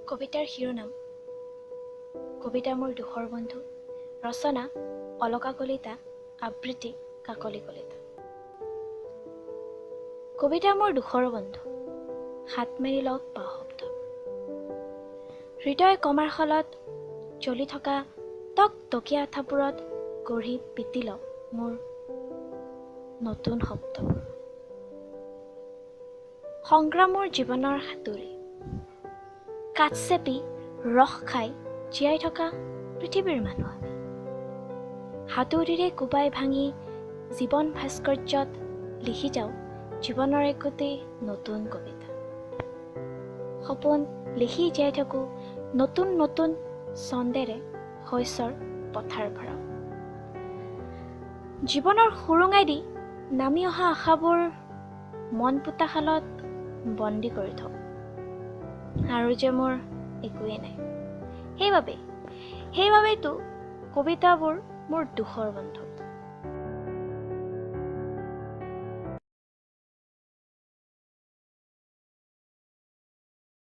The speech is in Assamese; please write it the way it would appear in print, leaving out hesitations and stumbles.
কবিতাৰ শিৰোনাম কবিতা মোৰ দুখৰ বন্ধু, ৰচনা অলকা কলিতা, আবৃত্তি কাকলি কলিতা। কবিতা মোৰ দুখৰ বন্ধু, হাত মেলি লওক পা শব্দ। হৃদয় কমাৰ খলত জ্বলি থকা টকটকীয়া আঠাবোৰত গঢ়ি পিটি লওক মোৰ নতুন শব্দবোৰ। সংগ্ৰাম মোৰ জীৱনৰ সাঁতুৰি, কাঠ চেপি ৰস খাই জীয়াই থকা পৃথিৱীৰ মানুহ আমি। হাতুৰিৰে কোবাই ভাঙি জীৱন ভাস্কৰ্যত লিখি যাওঁ জীৱনৰ একোটি নতুন কবিতা। সপোন লিখি জীয়াই থাকোঁ নতুন নতুন ছন্দেৰে শস্যৰ পথাৰ ভৰাওঁ। জীৱনৰ সুৰুঙাই দি নামি অহা আশাবোৰ মন পোতা শালত বন্দী কৰি থওঁ, আৰু যে মোৰ একোৱেই নাই। সেইবাবেইতো কবিতাবোৰ মোৰ দুখৰ বন্ধু।